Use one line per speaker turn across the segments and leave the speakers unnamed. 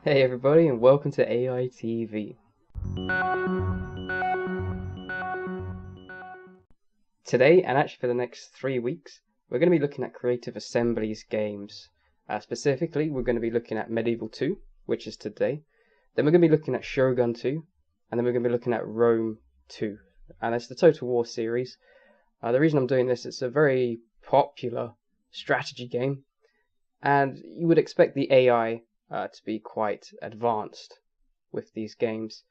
Hey everybody, and welcome to AI TV. Today, and actually for the next 3 weeks, we're going to be looking at Creative Assembly's games. Specifically, we're going to be looking at Medieval 2, which is today. Then we're going to be looking at Shogun 2, and then we're going to be looking at Rome 2. And it's the Total War series. The reason I'm doing this, it's a very popular strategy game, and you would expect the AI to be quite advanced with these games.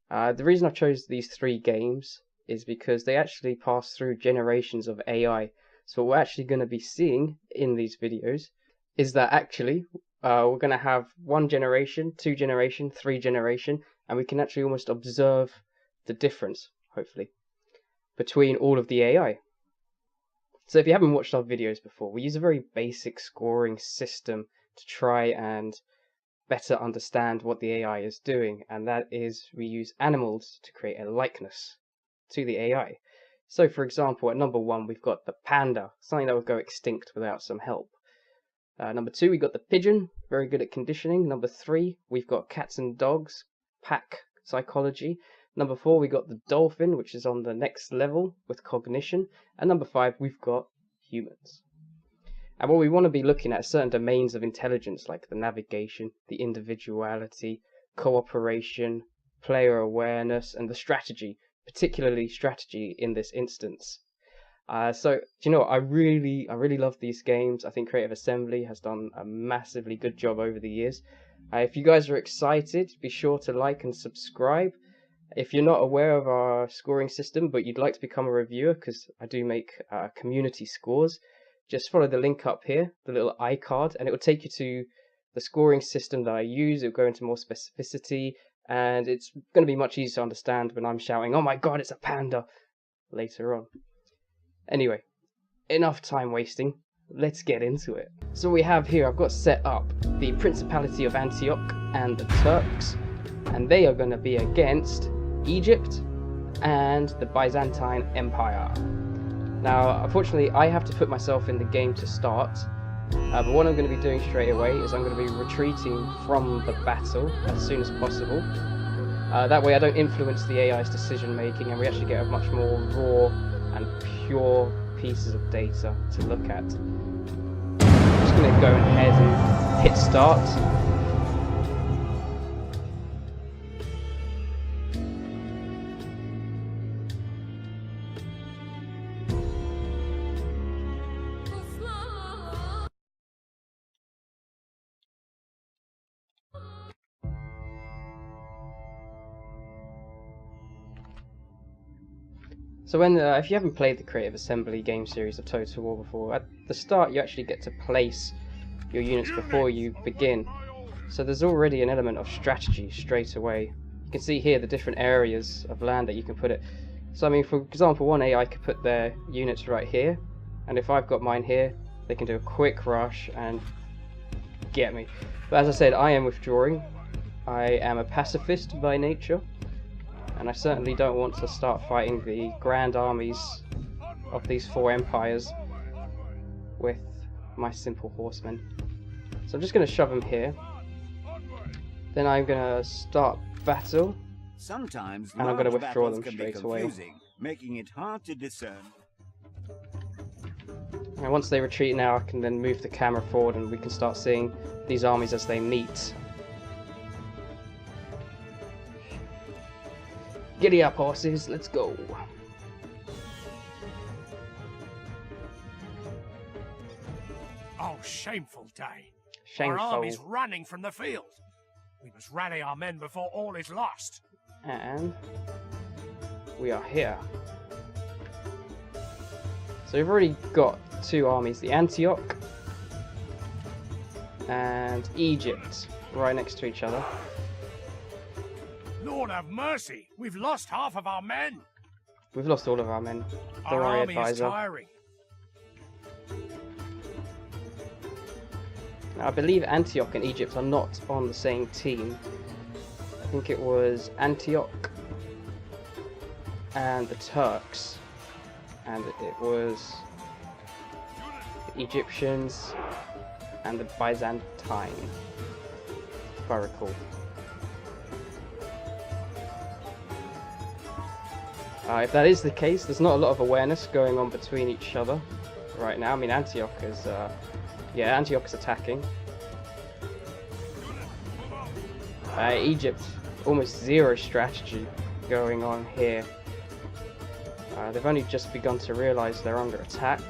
The reason I chose these 3 games is because they actually pass through generations of AI. So what we're actually going to be seeing in these videos is that actually we're going to have 1 generation, 2 generation, 3 generation, and we can actually almost observe the difference, hopefully, between all of the AI. So if you haven't watched our videos before, we use a very basic scoring system to try and better understand what the AI is doing, and that is we use animals to create a likeness to the AI. So for example, at number 1 we've got the panda, something that would go extinct without some help. Number 2 we've got the pigeon, very good at conditioning. Number 3 we've got cats and dogs, pack psychology. Number 4 we've got the dolphin, which is on the next level with cognition. And number 5 we've got humans. And what we want to be looking at is certain domains of intelligence like the navigation, the individuality, cooperation, player awareness, and the strategy, particularly strategy in this instance. So, do you know what? I really love these games. I think Creative Assembly has done a massively good job over the years. If you guys are excited, be sure to like and subscribe. If you're not aware of our scoring system, but you'd like to become a reviewer, because I do make community scores, just follow the link up here, the little iCard, and it will take you to the scoring system that I use. It will go into more specificity, and it's going to be much easier to understand when I'm shouting, "Oh my god, it's a panda!" later on. Anyway, enough time wasting. Let's get into it. So we have here, I've got set up the Principality of Antioch and the Turks, and they are going to be against Egypt and the Byzantine Empire. Now, unfortunately, I have to put myself in the game to start, but what I'm going to be doing straight away is I'm going to be retreating from the battle as soon as possible. That way I don't influence the AI's decision making, and we actually get a much more raw and pure pieces of data to look at. I'm just going to go ahead and hit start. So if you haven't played the Creative Assembly game series of Total War before, at the start you actually get to place your units before you begin. So there's already an element of strategy straight away. You can see here the different areas of land that you can put it. So I mean, for example, one AI could put their units right here, and if I've got mine here, they can do a quick rush and get me. But as I said, I am withdrawing. I am a pacifist by nature, and I certainly don't want to start fighting the grand armies of these 4 empires with my simple horsemen. So I'm just going to shove them here. Then I'm going to start battle.
Sometimes
and I'm going to withdraw them straight away.
Making it hard to discern.
And once they retreat now, I can then move the camera forward and we can start seeing these armies as they meet. Giddy up, horses, let's go.
Oh, shameful day.
Shameful.
Our army's running from the field. We must rally our men before all is lost.
And we are here. So we've already got 2 armies, the Antioch and Egypt, right next to each other.
Lord have mercy, we've lost half of our men.
We've lost all of our men. Don't
Our
worry,
army is
advisor.
tiring.
Now, I believe Antioch and Egypt are not on the same team. I think it was Antioch and the Turks, and it was the Egyptians and the Byzantine. if I recall. If that is the case, there's not a lot of awareness going on between each other right now. I mean, Antioch is, Antioch is attacking. Egypt, almost zero strategy going on here. They've only just begun to realise they're under attack.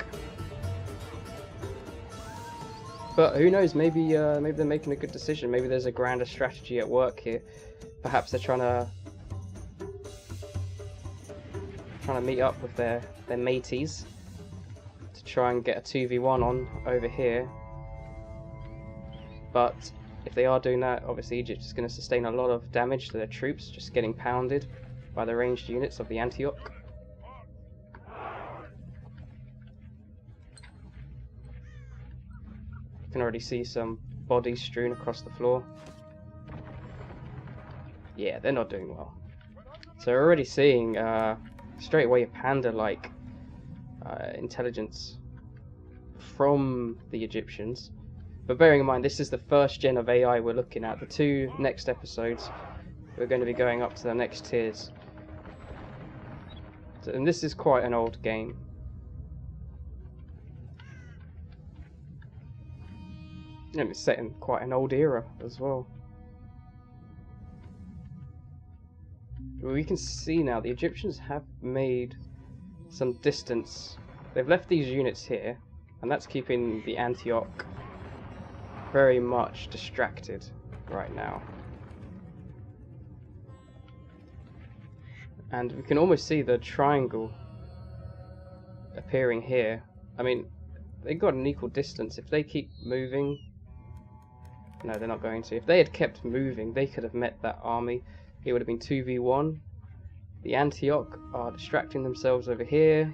But who knows? Maybe they're making a good decision. Maybe there's a grander strategy at work here. Perhaps they're trying to meet up with their mateys to try and get a 2v1 on over here. But if they are doing that, obviously Egypt is going to sustain a lot of damage to their troops, just getting pounded by the ranged units of the Antioch. You can already see some bodies strewn across the floor. Yeah, they're not doing well. So we're already seeing straight away a panda-like intelligence from the Egyptians. But bearing in mind, this is the first gen of AI we're looking at. The two next episodes, we're going to be going up to the next tiers. And this is quite an old game. And it's set in quite an old era as well. We can see now the Egyptians have made some distance. They've left these units here, and that's keeping the Antioch very much distracted right now. And we can almost see the triangle appearing here. I mean, they've got an equal distance. If they keep moving... No, they're not going to. If they had kept moving, they could have met that army. It would have been 2v1. The Antioch are distracting themselves over here.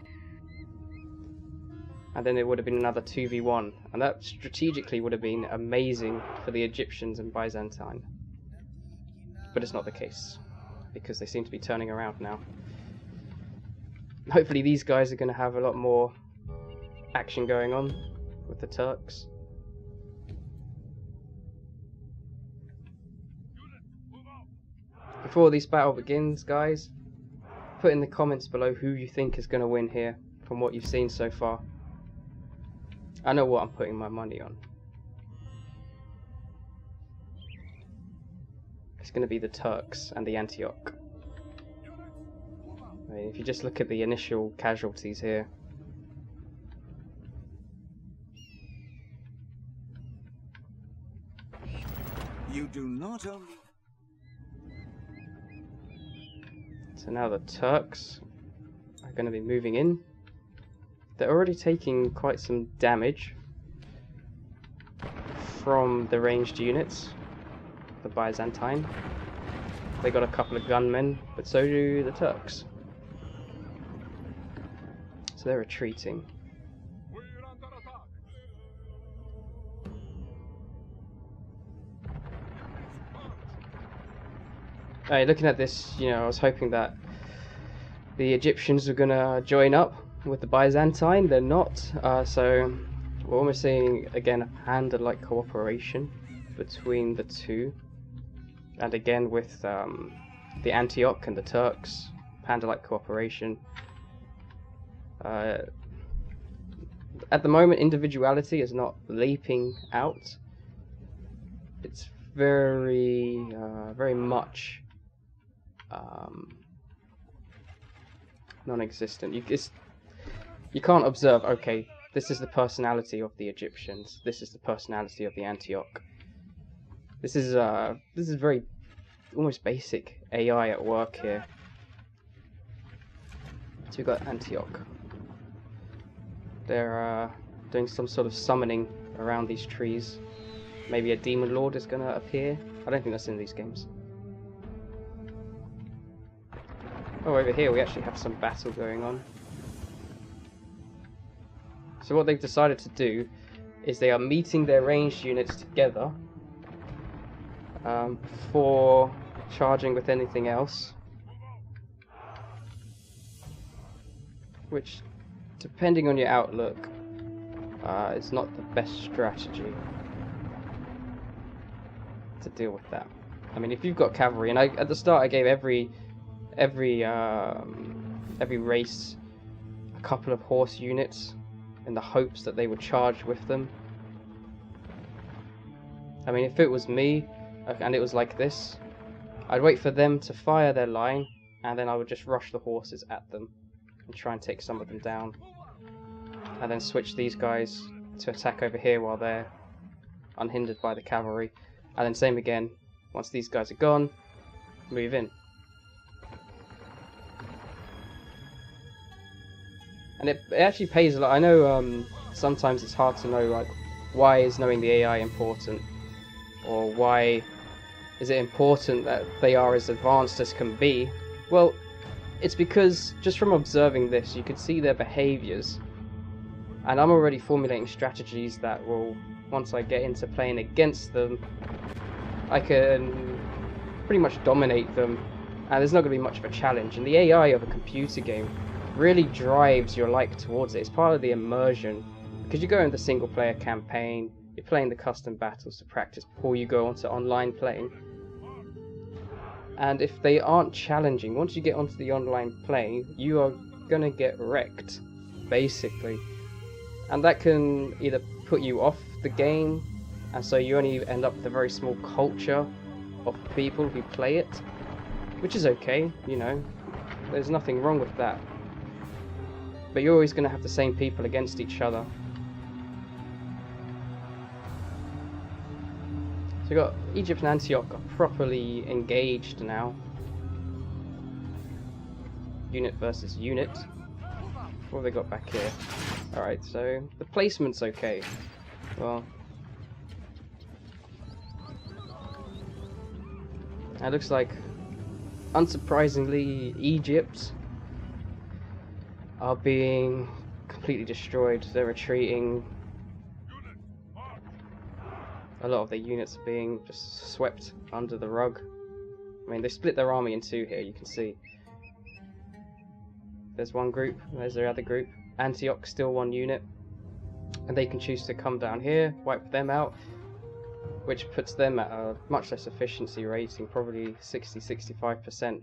And then it would have been another 2v1. And that strategically would have been amazing for the Egyptians and Byzantine. But it's not the case, because they seem to be turning around now. Hopefully these guys are going to have a lot more action going on with the Turks. Before this battle begins, guys, put in the comments below who you think is going to win here from what you've seen so far. I know what I'm putting my money on. It's going to be the Turks and the Antioch. I mean, if you just look at the initial casualties here.
You do not only...
So now the Turks are going to be moving in. They're already taking quite some damage from the ranged units, the Byzantine. They got a couple of gunmen, but so do the Turks. So they're retreating. Looking at this, I was hoping that the Egyptians were going to join up with the Byzantine. They're not, so we're almost seeing again a panda-like cooperation between the two, and again with the Antioch and the Turks, panda-like cooperation. At the moment, individuality is not leaping out. It's very much non-existent. You can't observe, okay, this is the personality of the Egyptians, this is the personality of the Antioch. This is very almost basic AI at work here. So we've got Antioch. They're doing some sort of summoning around these trees. Maybe a demon lord is going to appear. I don't think that's in these games. Oh, over here we actually have some battle going on. So what they've decided to do is they are meeting their ranged units together before charging with anything else. Which, depending on your outlook, is not the best strategy. to deal with that. I mean, if you've got cavalry, and at the start I gave every race a couple of horse units in the hopes that they would charge with them. I mean, if it was me and it was like this, I'd wait for them to fire their line, and then I would just rush the horses at them and try and take some of them down, and then switch these guys to attack over here while they're unhindered by the cavalry, and then same again. Once these guys are gone, move in. And it actually pays a lot. I know sometimes it's hard to know, like, why is knowing the AI important, or why is it important that they are as advanced as can be. Well, it's because just from observing this, you could see their behaviors, and I'm already formulating strategies that will, once I get into playing against them, I can pretty much dominate them, and there's not going to be much of a challenge. And the AI of a computer game really drives your like towards it. It's part of the immersion, because you go into the single player campaign, you're playing the custom battles to practice before you go onto online playing. And if they aren't challenging, once you get onto the online playing, you are gonna get wrecked, basically. And that can either put you off the game, and so you only end up with a very small culture of people who play it, which is okay, you know, there's nothing wrong with that. But you're always gonna have the same people against each other. So we've got Egypt and Antioch are properly engaged now. Unit versus unit. What have they got back here? Alright, so the placement's okay. Well, it looks like, unsurprisingly, Egypt are being completely destroyed. They're retreating. A lot of their units are being just swept under the rug. I mean, they split their army in two here, you can see. There's one group, there's their other group. Antioch, still one unit. And they can choose to come down here, wipe them out, which puts them at a much less efficiency rating, probably 60-65%.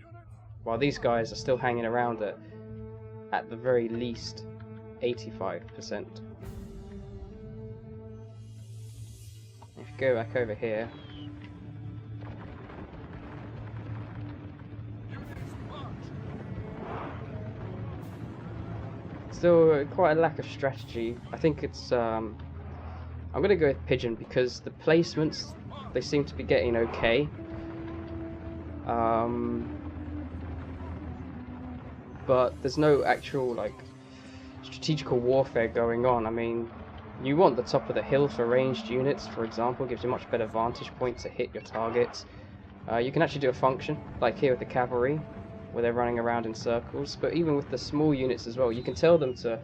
While these guys are still hanging around at the very least 85%. If you go back over here, still quite a lack of strategy. I think it's I'm gonna go with Pigeon because the placements, they seem to be getting okay. But there's no actual like strategical warfare going on. I mean, you want the top of the hill for ranged units, for example. Gives you a much better vantage point to hit your targets. You can actually do a function, like here with the cavalry, where they're running around in circles. But even with the small units as well, you can tell them to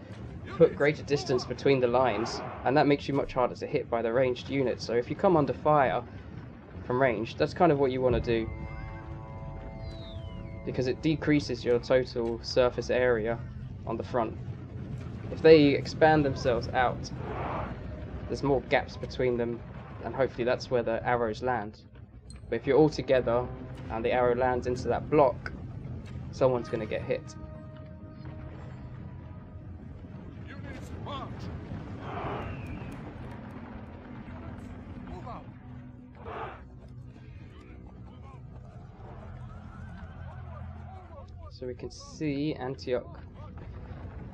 put greater distance between the lines, and that makes you much harder to hit by the ranged units. So if you come under fire from range, that's kind of what you want to do, because it decreases your total surface area on the front. If they expand themselves out, there's more gaps between them, and hopefully that's where the arrows land. But if you're all together and the arrow lands into that block, someone's going to get hit. So we can see Antioch.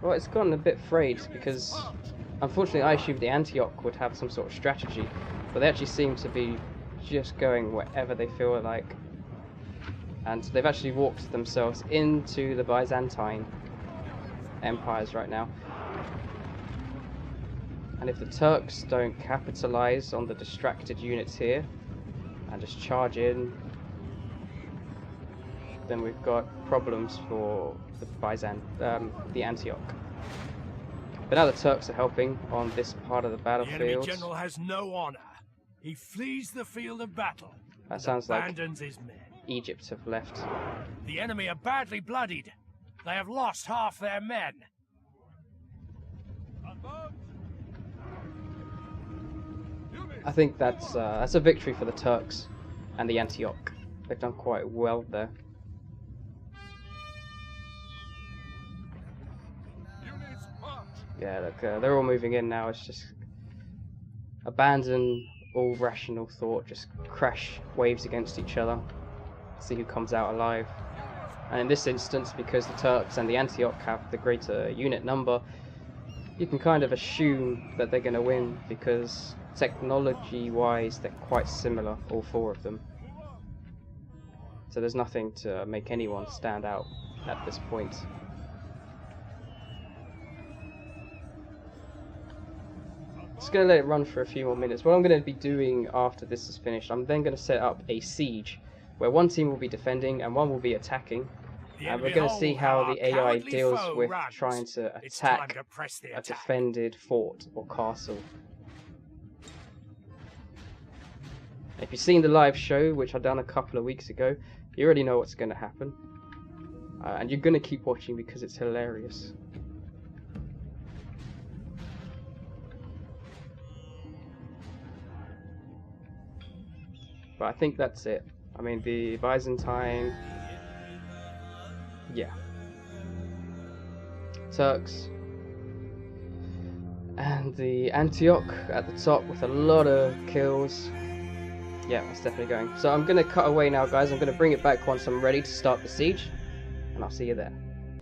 Well, it's gotten a bit frayed because unfortunately I assumed the Antioch would have some sort of strategy, but they actually seem to be just going wherever they feel like. And they've actually walked themselves into the Byzantine empires right now. And if the Turks don't capitalize on the distracted units here and just charge in, then we've got problems for the Antioch. But now the Turks are helping on this part of the battlefield.
The enemy general has no honor. He flees the field of battle.
That sounds like
abandons his men.
Egypt have left.
The enemy are badly bloodied. They have lost half their men.
I think that's a victory for the Turks. and the Antioch. They've done quite well there. Yeah, look, they're all moving in now. It's just abandon all rational thought, just crash waves against each other, see who comes out alive. And in this instance, because the Turks and the Antioch have the greater unit number, you can kind of assume that they're going to win, because technology-wise they're quite similar, all four of them. So there's nothing to make anyone stand out at this point. Just going to let it run for a few more minutes. What I'm going to be doing after this is finished, I'm then going to set up a siege, where one team will be defending and one will be attacking. And we're going to see how the AI deals with trying to attack a defended fort or castle. If you've seen the live show, which I've done a couple of weeks ago, you already know what's going to happen. And you're going to keep watching because it's hilarious. But I think that's it. I mean, the Byzantine... yeah. Turks. And the Antioch at the top with a lot of kills. Yeah, that's definitely going. So I'm going to cut away now, guys. I'm going to bring it back once I'm ready to start the siege. And I'll see you there.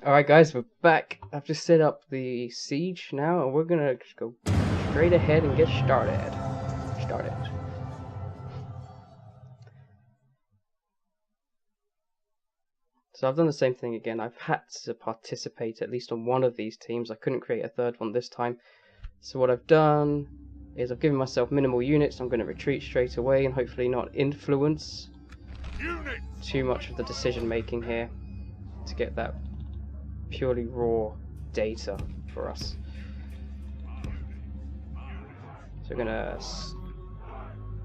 Alright guys, we're back. I've just set up the siege now. And we're going to just go straight ahead and get started. So I've done the same thing again. I've had to participate at least on one of these teams. I couldn't create a third one this time. So what I've done is I've given myself minimal units. I'm going to retreat straight away and hopefully not influence too much of the decision making here to get that purely raw data for us. So we're going to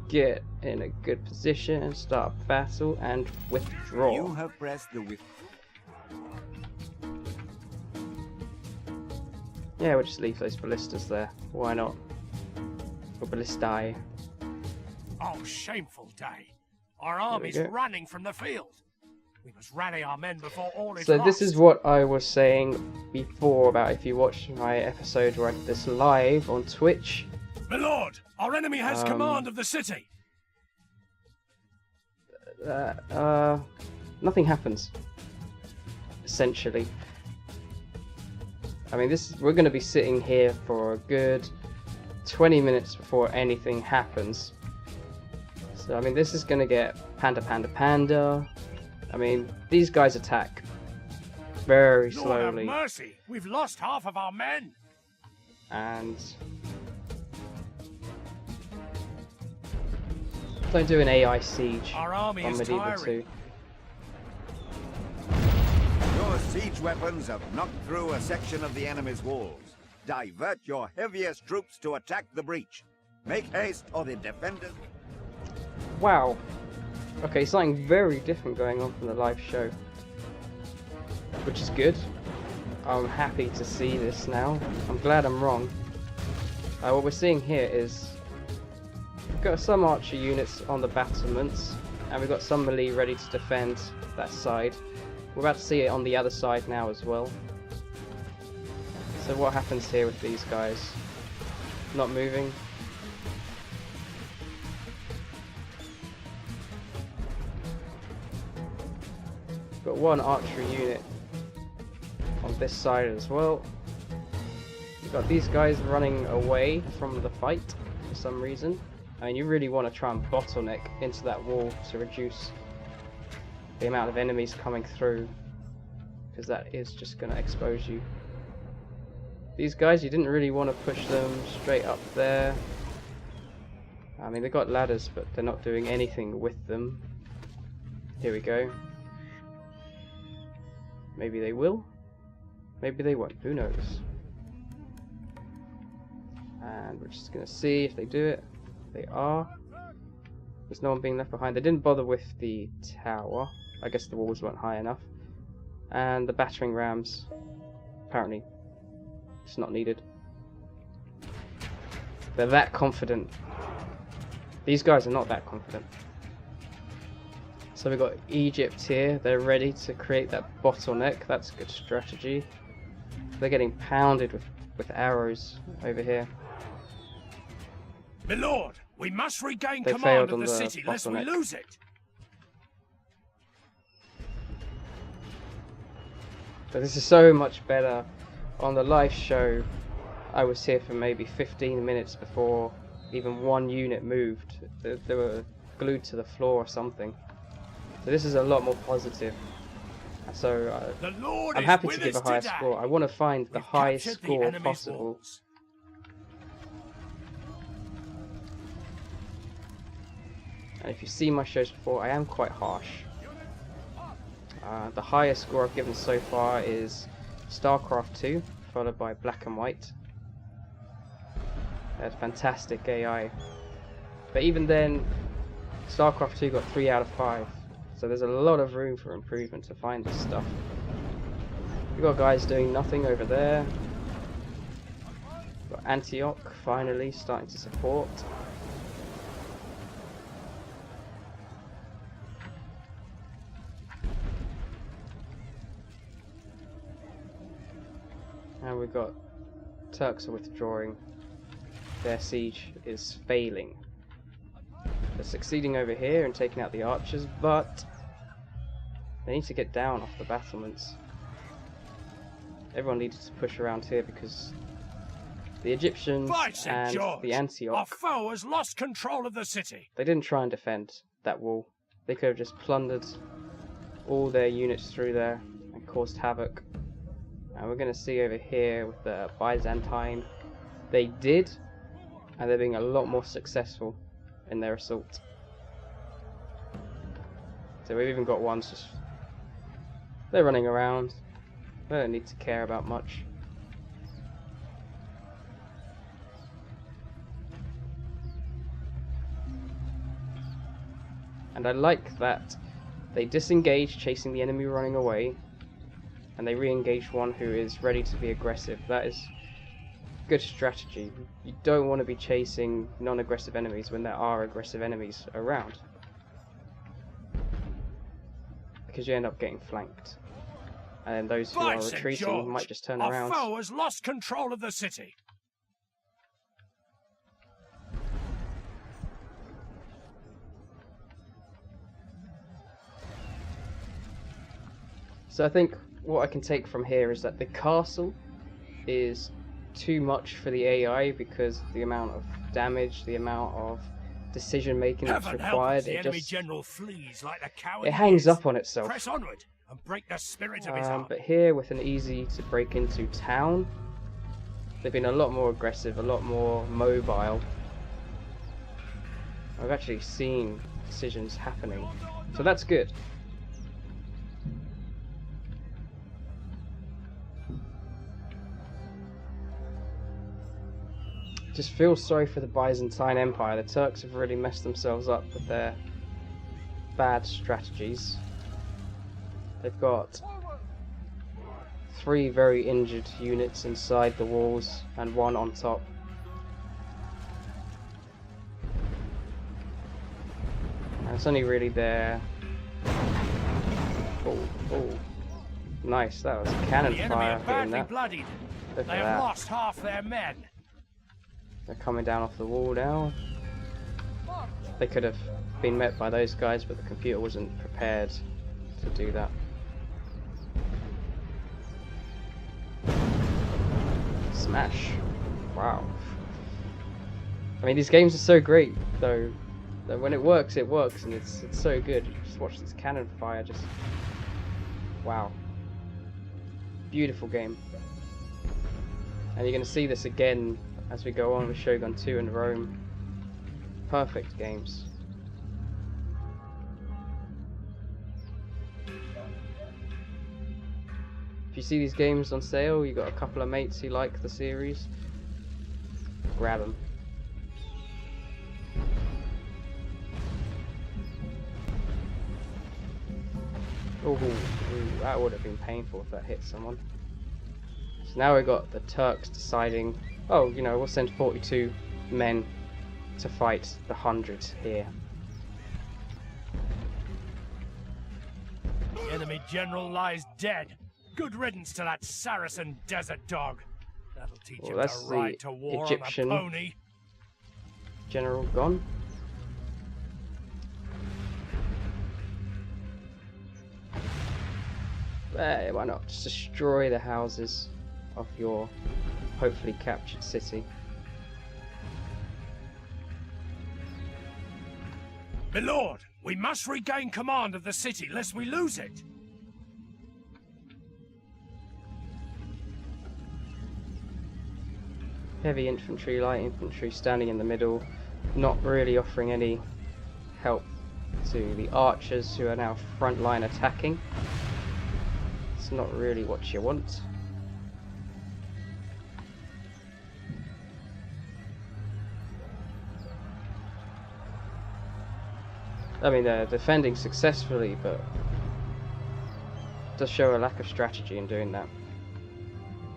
get in a good position and start battle and withdraw.
You have pressed the
Yeah, we'll just leave those ballistas there. Why not? Or ballistae.
Oh, shameful day. Our army's running from the field. We must rally our men before all is
So
lost.
this is what I was saying before about if you watch my episode where I did this live on Twitch.
My lord, our enemy has command of the city.
Nothing happens. Essentially. I mean, we're going to be sitting here for a good 20 minutes before anything happens. So I mean, this is going to get panda. I mean, these guys attack very slowly.
Lord have mercy, we've lost half of our men.
And don't do an AI siege
Our army
on
is
Medieval
tiring.
2.
Your siege weapons have knocked through a section of the enemy's walls. Divert your heaviest troops to attack the breach. Make haste, or the defenders...
Wow. Okay, something very different going on from the live show. Which is good. I'm happy to see this now. I'm glad I'm wrong. What we're seeing here is we've got some archer units on the battlements, and we've got some melee ready to defend that side. We're about to see it on the other side now as well. So what happens here with these guys? Not moving. Got one archery unit on this side as well. We've got these guys running away from the fight for some reason. I mean, you really want to try and bottleneck into that wall to reduce the amount of enemies coming through, because that is just going to expose you. These guys, you didn't really want to push them straight up there. I mean, they've got ladders, but they're not doing anything with them. Here we go. Maybe they will. Maybe they won't. Who knows? And we're just going to see if they do it. They are. There's no one being left behind. They didn't bother with the tower. I guess the walls weren't high enough. And the battering rams, apparently, it's not needed. They're that confident. These guys are not that confident. So we've got Egypt here, they're ready to create that bottleneck. That's good strategy. They're getting pounded with arrows over here.
My lord, we must regain
They
command
failed
of
on
the
the
city lest we
bottleneck.
lose it.
But this is so much better. On the live show, I was here for maybe 15 minutes before even one unit moved. They were glued to the floor or something. So this is a lot more positive. So I'm happy to give a higher score. I want to find the highest score possible. And if you've seen my shows before, I am quite harsh. The highest score I've given so far is StarCraft 2, followed by Black and White. That's fantastic AI. But even then, StarCraft 2 got 3 out of 5. So there's a lot of room for improvement to find this stuff. We've got guys doing nothing over there. We've got Antioch finally starting to support. And we've got Turks are withdrawing. Their siege is failing. They're succeeding over here and taking out the archers, but they need to get down off the battlements. Everyone needed to push around here because the Egyptians and the Antioch,
our foe has lost control of the city.
They didn't try and defend that wall. They could have just plundered all their units through there and caused havoc. And we're going to see over here with the Byzantine, they did, and they're being a lot more successful in their assault. So we've even got ones just, they're running around, they don't need to care about much. And I like that they disengage chasing the enemy running away, and they re-engage one who is ready to be aggressive. That is good strategy. You don't want to be chasing non-aggressive enemies when there are aggressive enemies around, because you end up getting flanked, and those who are retreating might just turn around.
Our foe has lost control of the city.
So I think what I can take from here is that the castle is too much for the AI because the amount of damage, the amount of decision making that's required, it just it hangs up on itself.
Press onward and break the spirit of his army.
But here, with an easy to break into town, they've been a lot more aggressive, a lot more mobile. I've actually seen decisions happening, so that's good. Just feel sorry for the Byzantine Empire. The Turks have really messed themselves up with their bad strategies. They've got 3 very injured units inside the walls and 1 on top. And it's only really there. Oh, nice! That was cannon fire hitting that.
Bloodied.
Look
they
at
have
that.
lost half their men.
They're coming down off the wall now. They could have been met by those guys, but the computer wasn't prepared to do that. Smash! Wow. I mean, these games are so great, though. That when it works, and it's so good. Just watch this cannon fire. Just wow. Beautiful game. And you're going to see this again as we go on with Shogun 2 and Rome. Perfect games. If you see these games on sale, you got a couple of mates who like the series, grab them. Ooh, that would have been painful if that hit someone. So now we've got the Turks deciding, oh, you know, we'll send 42 men to fight the 100 here.
Enemy general lies dead. Good riddance to that Saracen desert dog. That'll teach him
that's
to
the
ride to war
Egyptian
on a pony.
general gone. Why not? Just destroy the houses of your hopefully captured city.
My lord, we must regain command of the city lest we lose it.
Heavy infantry, light infantry standing in the middle, not really offering any help to the archers who are now frontline attacking. It's not really what you want. I mean, they're defending successfully, but it does show a lack of strategy in doing that.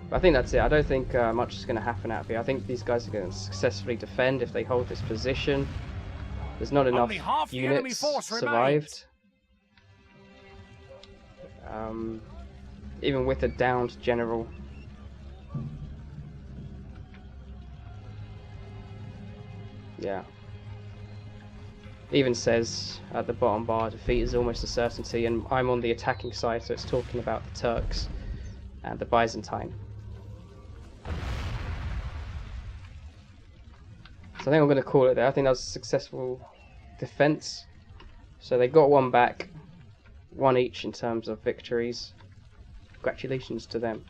But I think that's it. I don't think much is going to happen out here. I think these guys are going to successfully defend if they hold this position. There's not enough units survived. Even with a downed general. Yeah. Even says at the bottom bar, defeat is almost a certainty, and I'm on the attacking side, so it's talking about the Turks and the Byzantine. So I think I'm going to call it there. I think that was a successful defense. So they got one back, one each in terms of victories. Congratulations to them.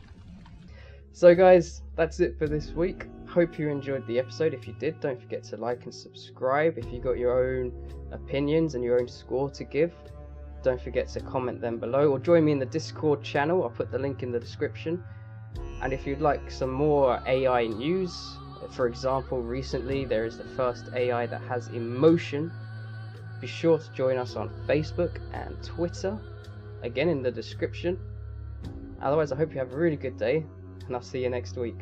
So guys, that's it for this week. Hope you enjoyed the episode. If you did, don't forget to like and subscribe. If you got your own opinions and your own score to give, don't forget to comment them below, or join me in the Discord channel. I'll put the link in the description. And if you'd like some more AI news, for example, recently there is the first AI that has emotion, be sure to join us on Facebook and Twitter, again in the description. Otherwise, I hope you have a really good day, and I'll see you next week.